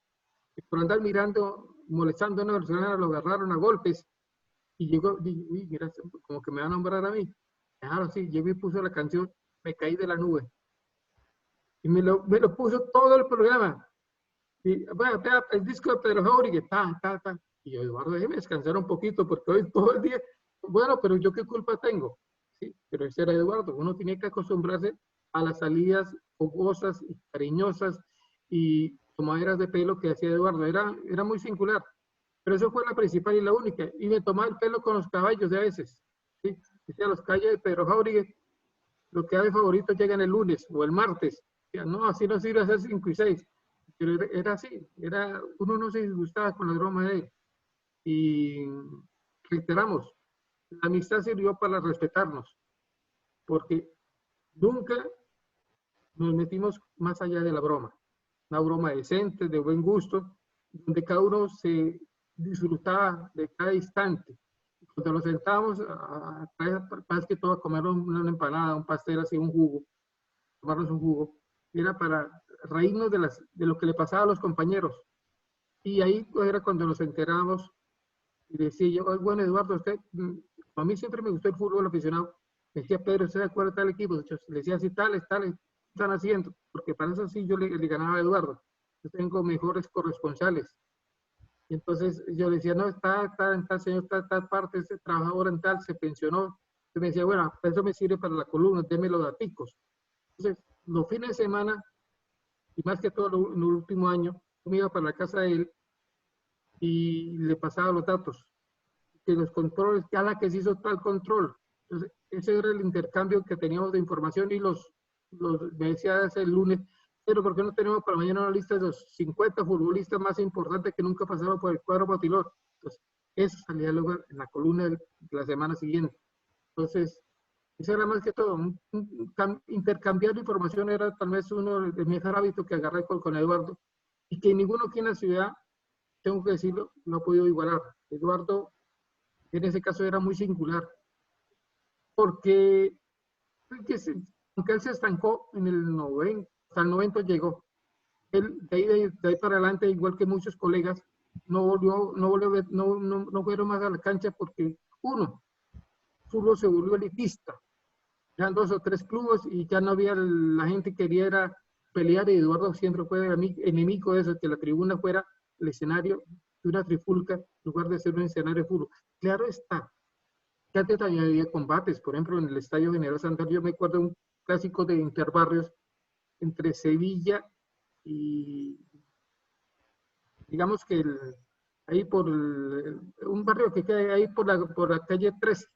Y por andar mirando, molestando a una persona, lo agarraron a golpes. Y llegó, uy, mira, como que me va a nombrar a mí. Claro, sí, llegó y puso la canción, Me caí de la nube. Y me lo puso todo el programa. Y vea, el disco de Pedro Jauregui, ta. Y yo, Eduardo, déjeme descansar un poquito, porque hoy todo el día, bueno, pero yo qué culpa tengo. Sí, pero ese era Eduardo. Uno tiene que acostumbrarse a las salidas fogosas y cariñosas y tomaderas de pelo que hacía Eduardo. Era muy singular. Pero eso fue la principal y la única. Y me tomaba el pelo con los caballos de a veces. ¿Sí? Decía, los calles de Pedro Jauregui, los que de favorito llegan el lunes o el martes. Decía, no, así no sirve hacer 5 y 6. Pero era así. Uno no se disgustaba con la broma de él. Y reiteramos, la amistad sirvió para respetarnos. Porque nunca nos metimos más allá de la broma. Una broma decente, de buen gusto, donde cada uno se disfrutaba de cada instante. Cuando nos sentábamos, más que todo a comer una empanada, un pastel, así un jugo, tomarnos un jugo, era para reírnos de lo que le pasaba a los compañeros. Y ahí era cuando nos enteramos y decía yo, bueno, Eduardo, a mí siempre me gustó el fútbol aficionado. Me decía, Pedro, ¿usted de acuerdo a tal equipo? Le decía, así, tales, están haciendo, porque para eso sí yo le ganaba a Eduardo. Yo tengo mejores corresponsales. Y entonces yo le decía, no, está en tal señor, está en tal parte, ese trabajador en tal, se pensionó. Yo me decía, bueno, eso me sirve para la columna, déme los daticos. Entonces, los fines de semana, y más que todo el último año, yo me iba para la casa de él y le pasaba los datos. que los controles, que a la que se hizo tal control. Entonces, ese era el intercambio que teníamos de información y me decía ese lunes, pero ¿por qué no tenemos para mañana una lista de los 50 futbolistas más importantes que nunca pasaron por el cuadro batilor? Entonces, eso salía luego en la columna de la semana siguiente. Entonces, eso era más que todo, intercambiar información era tal vez uno de mis hábitos que agarré con Eduardo, y que ninguno aquí en la ciudad, tengo que decirlo, no ha podido igualar. Eduardo, en ese caso, era muy singular, porque aunque él se estancó en el 90, hasta el 90 llegó. Él, de ahí para adelante, igual que muchos colegas, no fueron más a la cancha porque, uno, el fútbol se volvió elitista. Eran 2 o 3 clubes y ya no había, la gente quería era pelear, y Eduardo siempre fue enemigo de eso, que la tribuna fuera el escenario de una trifulca en lugar de ser un escenario de fútbol. Claro está, que antes también había combates, por ejemplo, en el Estadio General Santander, yo me acuerdo de un clásico de interbarrios entre Sevilla y, digamos que ahí por un barrio que queda ahí por la calle 13.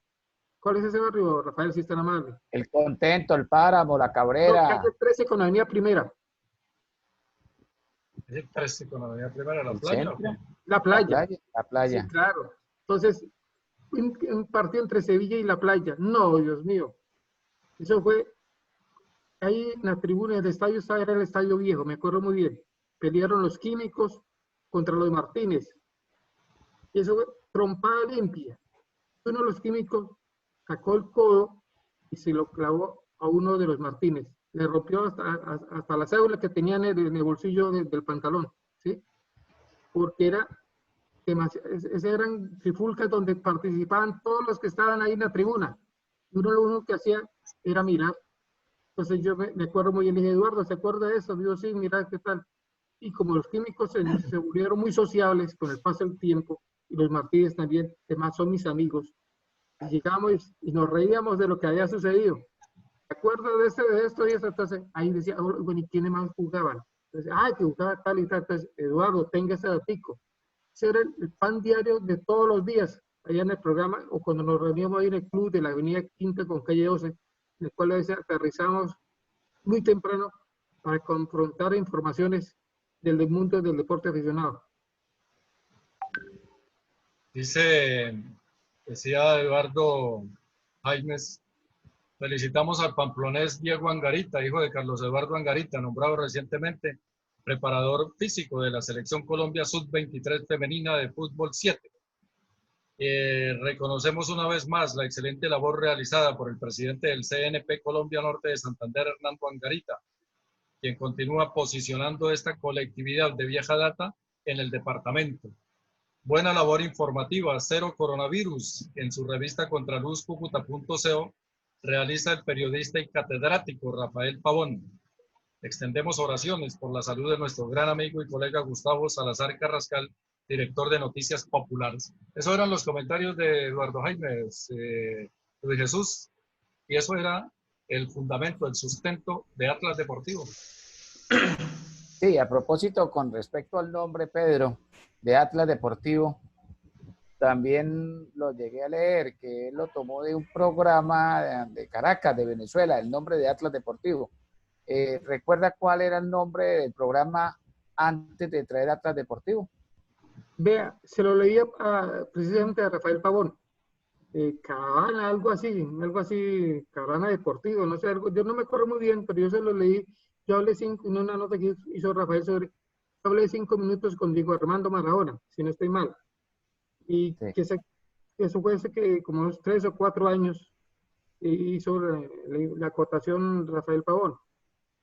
¿Cuál es ese barrio, Rafael, si es tan amable? El Contento, el Páramo, la No, Cabrera. calle 13 con Avenida Primera. ¿Es 13 con la avenida Primera, la ¿El playa? centro? La playa. La playa. Sí, claro. Entonces, un partido entre Sevilla y la playa. No, Dios mío. Eso fue, ahí en la tribuna del estadio, era el estadio viejo, me acuerdo muy bien. Pelearon los Químicos contra los Martínez. Y eso fue trompada limpia. Uno de los Químicos sacó el codo y se lo clavó a uno de los Martínez. Le rompió hasta la cédula que tenía en el bolsillo del pantalón, ¿sí? Porque era esas eran trifulcas donde participaban todos los que estaban ahí en la tribuna. Y uno lo único que hacía era mirar. Entonces yo me acuerdo muy bien, le dije, Eduardo, ¿se acuerda de eso? Digo, sí, mira qué tal. Y como los Químicos se volvieron muy sociables con el paso del tiempo, y los Martínez también, además son mis amigos, y llegamos y nos reíamos de lo que había sucedido. ¿Se acuerda de esto y eso? Entonces ahí decía, bueno, ¿y quiénes más jugaban? Entonces, que jugaba tal y tal. Entonces, Eduardo, tenga ese datico. Ese era el pan diario de todos los días, allá en el programa, o cuando nos reuníamos ahí en el club de la avenida Quinta con calle 12, en el cual a veces aterrizamos muy temprano para confrontar informaciones del mundo del deporte aficionado. Decía Eduardo Jaimes, felicitamos al pamplonés Diego Angarita, hijo de Carlos Eduardo Angarita, nombrado recientemente preparador físico de la Selección Colombia Sub-23 femenina de fútbol 7. Reconocemos una vez más la excelente labor realizada por el presidente del CNP Colombia Norte de Santander, Hernando Angarita, quien continúa posicionando esta colectividad de vieja data en el departamento. Buena labor informativa, Cero Coronavirus, en su revista contraluzcucuta.co, realiza el periodista y catedrático Rafael Pavón. Extendemos oraciones por la salud de nuestro gran amigo y colega Gustavo Salazar Carrascal, director de Noticias Populares. Esos eran los comentarios de Eduardo Jaimes, Luis Jesús, y eso era el fundamento, el sustento de Atlas Deportivo. Sí, a propósito, con respecto al nombre, Pedro, de Atlas Deportivo, también lo llegué a leer, que él lo tomó de un programa de Caracas, de Venezuela, el nombre de Atlas Deportivo. ¿Recuerda cuál era el nombre del programa antes de traer Atlas Deportivo? Vea, se lo leía precisamente a Rafael Pavón. Caravana, algo así, Caravana Deportivo, no sé, yo no me acuerdo muy bien, pero yo se lo leí. Yo hablé en una nota que hizo Rafael yo hablé 5 minutos con Diego Armando Maradona, si no estoy mal. Y sí, que eso fue hace que como unos 3 o 4 años hizo la acotación Rafael Pavón.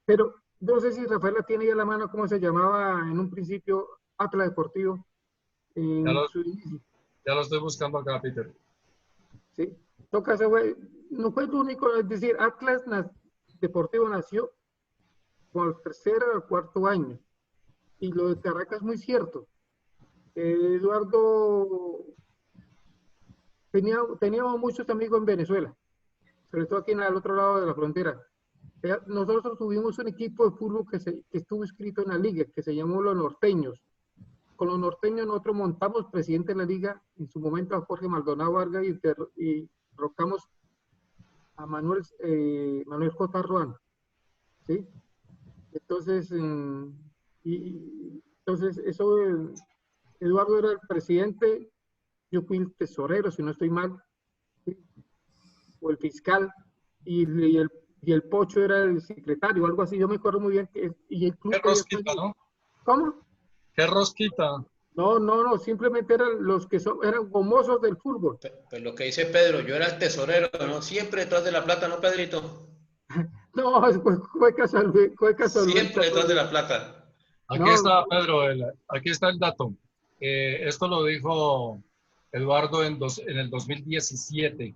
Pero no sé si Rafael la tiene ya a la mano, cómo se llamaba en un principio Atlas Deportivo. Ya lo estoy buscando acá, Peter. Sí, toca no fue el único, es decir, Atlas Deportivo nació con el 3er o 4.º año. Y lo de Caracas es muy cierto. Eduardo teníamos muchos amigos en Venezuela, sobre todo aquí en el otro lado de la frontera. Nosotros tuvimos un equipo de fútbol que estuvo inscrito en la liga, que se llamó Los Norteños. con los norteños nosotros montamos presidente de la liga, en su momento a Jorge Maldonado Vargas y rocamos a Manuel J. Ruán, ¿sí? Entonces, Eduardo era el presidente, yo fui el tesorero, si no estoy mal, ¿sí? O el fiscal, y el Pocho era el secretario, algo así, yo me acuerdo muy bien. Y el club Qué rosquita, ¿no? ¿Cómo? Qué rosquita. No, simplemente eran los que eran gomosos del fútbol. Pues lo que dice Pedro, yo era el tesorero, ¿no? Siempre detrás de la plata, ¿no, Pedrito? No, fue casual. Siempre detrás de la plata. Aquí No, está, Pedro, aquí está el dato. Esto lo dijo Eduardo en el 2017.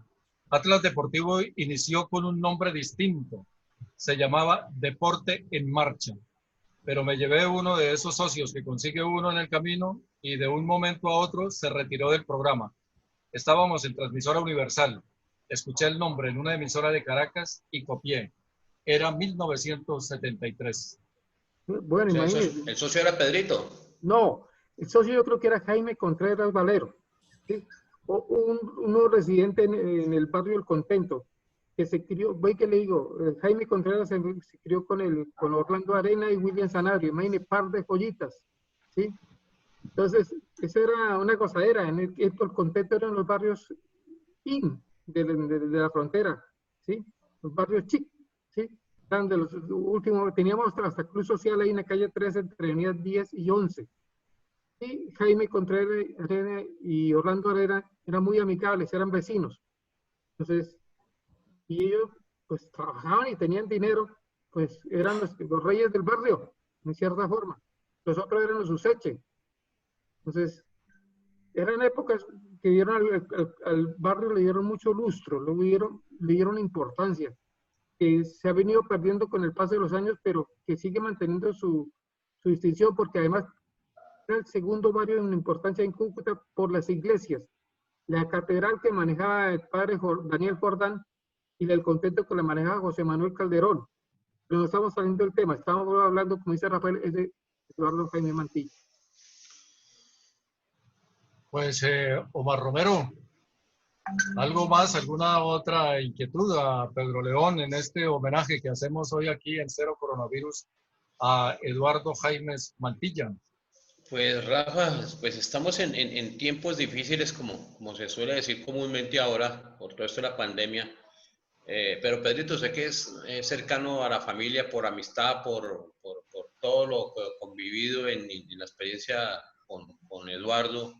Atlas Deportivo inició con un nombre distinto. Se llamaba Deporte en Marcha. Pero me llevé uno de esos socios que consigue uno en el camino y de un momento a otro se retiró del programa. Estábamos en Transmisora Universal. Escuché el nombre en una emisora de Caracas y copié. Era 1973. bueno, O sea, imagínese. el socio era Pedrito. No, el socio yo creo que era Jaime Contreras Valero, ¿sí? Uno residente en el barrio El Contento, que se crió, voy que le digo, Jaime Contreras se crió con Orlando Arena y William Sanabria, imagínese, par de joyitas, ¿sí? Entonces, eso era una gozadera, El Contento eran los barrios de la frontera, ¿sí? Los barrios chic, ¿sí? Eran de los últimos, teníamos hasta Club Social ahí en la calle 13, entre avenidas 10 y 11. Y Jaime Contreras y Orlando Herrera eran muy amigables, eran vecinos. Entonces, y ellos pues trabajaban y tenían dinero, pues eran los reyes del barrio, en cierta forma. Los otros eran los useche. Entonces, eran épocas que dieron al barrio, le dieron mucho lustro, le dieron importancia, que se ha venido perdiendo con el paso de los años, pero que sigue manteniendo su distinción, porque además era el segundo barrio en importancia en Cúcuta por las iglesias. La catedral que manejaba el padre Daniel Jordán y el Contento que la manejaba José Manuel Calderón. Pero no estamos saliendo del tema, estamos hablando, como dice Rafael, es de Eduardo Jaime Mantilla. Pues Omar Romero, ¿algo más, alguna otra inquietud a Pedro León en este homenaje que hacemos hoy aquí en Cero Coronavirus a Eduardo Jaime Mantilla? Pues Rafa, pues estamos en tiempos difíciles, como se suele decir comúnmente ahora, por todo esto de la pandemia. Pero Pedrito, sé que es cercano a la familia por amistad, por todo lo que he convivido en la experiencia con Eduardo.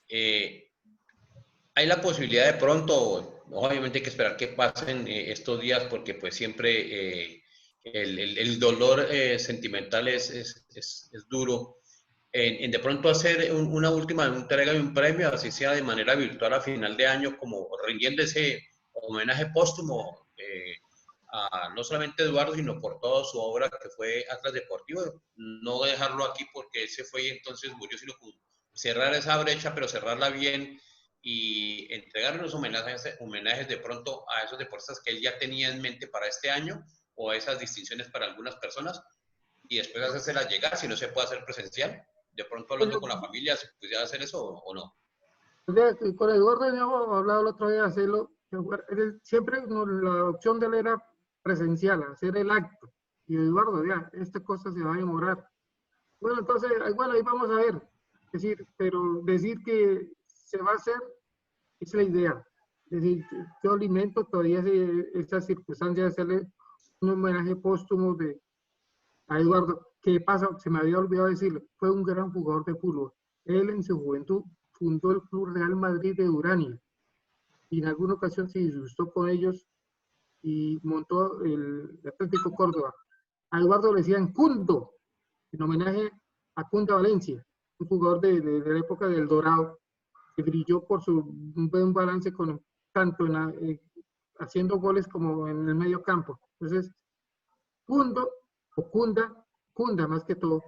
Hay la posibilidad de pronto, obviamente hay que esperar que pasen estos días porque pues siempre el dolor sentimental es duro. En de pronto hacer una última entrega de un premio, así sea de manera virtual a final de año, como rindiendo ese homenaje póstumo no solamente a Eduardo, sino por toda su obra que fue Atlas Deportivo. No dejarlo aquí porque ese fue y entonces murió, sino cerrar esa brecha, pero cerrarla bien y entregar unos homenajes de pronto a esos deportistas que él ya tenía en mente para este año o esas distinciones para algunas personas y después hacérselas llegar si no se puede hacer presencial. De pronto hablando con la familia, ¿se pudiera hacer eso o no? Con Eduardo habíamos hablado el otro día de hacerlo, siempre la opción de él era presencial, hacer el acto. Y Eduardo, ya, esta cosa se va a demorar. Bueno, entonces, bueno, ahí vamos a ver. Pero decir que se va a hacer es la idea. Es decir, yo alimento todavía esa circunstancia de hacerle un homenaje póstumo a Eduardo. ¿Qué pasa? Se me había olvidado decirlo. Fue un gran jugador de fútbol. Él en su juventud fundó el Club Real Madrid de Urania. Y en alguna ocasión se disgustó con ellos y montó el Atlético Córdoba. A Eduardo le decían Cundo, en homenaje a Cunda Valencia, un jugador de la época del Dorado, que brilló por su buen balance tanto haciendo goles como en el medio campo. Entonces, Cundo, o Cunda más que todo,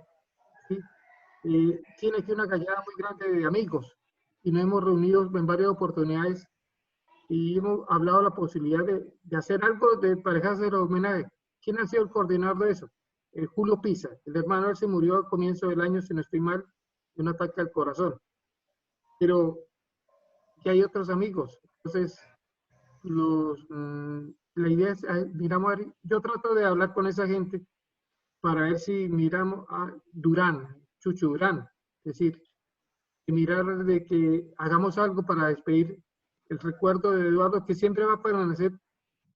¿sí? Tiene aquí una gallada muy grande de amigos y nos hemos reunido en varias oportunidades y hemos hablado de la posibilidad de hacer algo para hacer el homenaje. ¿Quién ha sido el coordinador de eso? Julio Pisa. El hermano él se murió al comienzo del año, si no estoy mal, un ataque al corazón. Pero que hay otros amigos. Entonces, la idea es, miramos, yo trato de hablar con esa gente para ver si miramos a Durán, Chucho Durán, es decir, mirar de que hagamos algo para despedir el recuerdo de Eduardo, que siempre va a permanecer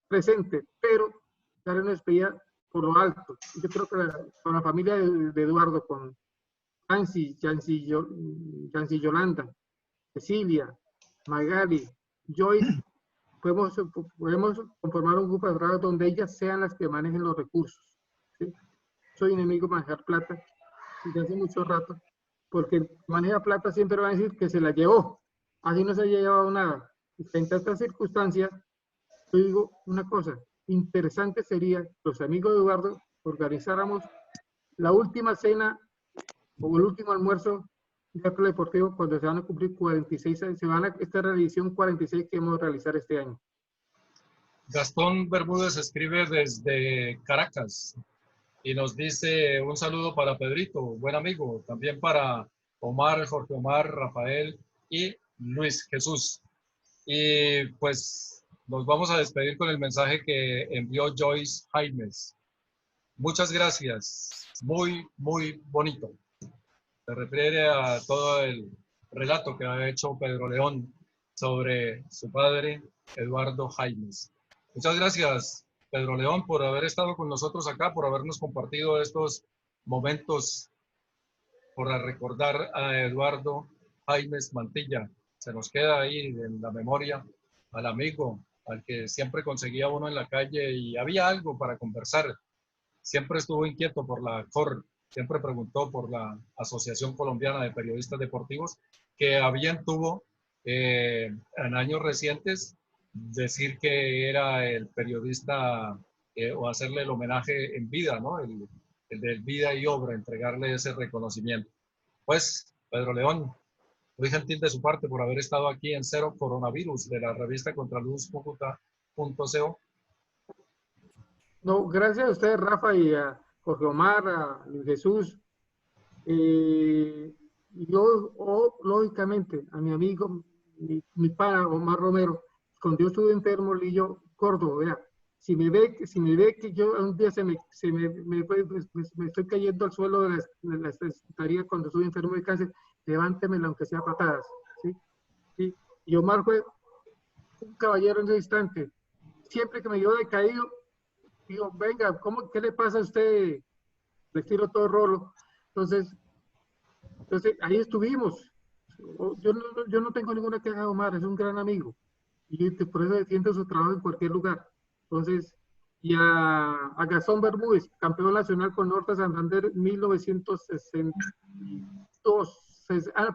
presente, pero dar una despedida por lo alto. Yo creo que con la familia de Eduardo, con Yancy Yolanda, Cecilia, Magali, Joyce, podemos conformar un grupo de trabajo donde ellas sean las que manejen los recursos. ¿Sí? Soy enemigo de manejar plata desde hace mucho rato, porque el que maneja plata siempre va a decir que se la llevó, así no se ha llevado nada. Y en tantas circunstancias, yo digo una cosa, interesante sería los amigos de Eduardo organizáramos la última cena o el último almuerzo de Acro Deportivo cuando se van a cumplir 46 años, esta es la edición 46 que vamos a realizar este año. Gastón Bermúdez escribe desde Caracas y nos dice un saludo para Pedrito, buen amigo, también para Omar, Jorge Omar, Rafael y Luis Jesús. Y pues nos vamos a despedir con el mensaje que envió Joyce Jaimes. Muchas gracias, muy, muy bonito. Se refiere a todo el relato que ha hecho Pedro León sobre su padre, Eduardo Jaimes. Muchas gracias, Pedro León, por haber estado con nosotros acá, por habernos compartido estos momentos, por recordar a Eduardo Jaimes Mantilla. Se nos queda ahí en la memoria al amigo, al que siempre conseguía uno en la calle y había algo para conversar. Siempre estuvo inquieto por la COR, siempre preguntó por la Asociación Colombiana de Periodistas Deportivos, que a bien tuvo en años recientes decir que era el periodista o hacerle el homenaje en vida, ¿no? El de vida y obra, entregarle ese reconocimiento. Pues, Pedro León, muy gentil de su parte por haber estado aquí en Cero Coronavirus de la revista Contraluz.co. No, gracias a ustedes, Rafa, y a Jorge Omar, a Luis Jesús. Yo, lógicamente, a mi amigo, mi pana, Omar Romero, cuando yo estuve enfermo, le dije yo, gordo, vea, si me ve que yo un día me estoy cayendo al suelo de la estaría cuando estuve enfermo de cáncer, levántemelo aunque sea patadas, ¿sí? ¿Sí? Y Omar fue un caballero en ese instante. Siempre que me vio decaído, digo, venga, ¿qué le pasa a usted? Le tiro todo rolo. Entonces ahí estuvimos. Yo no tengo ninguna queja de Omar, es un gran amigo. Y por eso defiendo su trabajo en cualquier lugar. Entonces, y a Gastón Bermúdez, campeón nacional con Norte Santander 1962.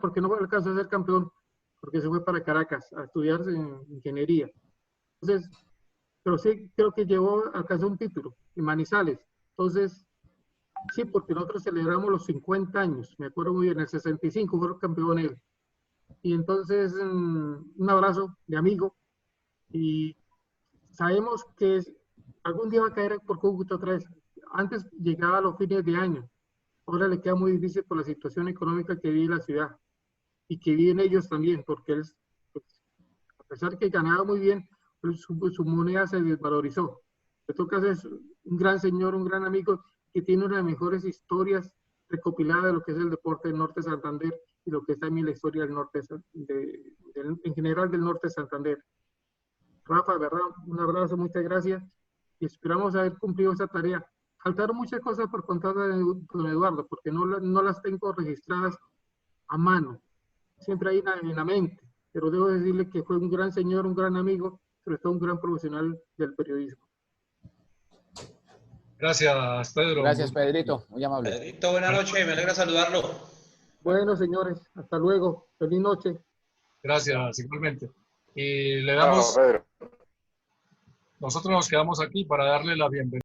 Porque no alcanzó a ser campeón, porque se fue para Caracas a estudiar en ingeniería. Entonces, pero sí creo que alcanzó un título en Manizales. Entonces, sí, porque nosotros celebramos los 50 años, me acuerdo muy bien, en el 65 fue campeón él. Y entonces, un abrazo de amigo, y sabemos que algún día va a caer por Cúcuta otra vez. Antes llegaba a los fines de año, ahora le queda muy difícil por la situación económica que vive la ciudad, y que viven ellos también, porque él, pues, a pesar que ganaba muy bien, su moneda se desvalorizó. En todo caso es un gran señor, un gran amigo, que tiene una de las mejores historias recopiladas de lo que es el deporte del Norte de Santander y lo que es también la historia del norte, en general del Norte de Santander. Rafa, verdad, un abrazo, muchas gracias y esperamos haber cumplido esa tarea. Faltaron muchas cosas por contar con Eduardo, porque no las tengo registradas a mano, siempre hay en la mente, pero debo decirle que fue un gran señor, un gran amigo, sobre todo un gran profesional del periodismo. Gracias, Pedro. Gracias, Pedrito, muy amable. Pedrito, buenas noches, me alegra saludarlo. Bueno, señores, hasta luego. Feliz noche. Gracias, igualmente. Y le damos, nosotros nos quedamos aquí para darle la bienvenida.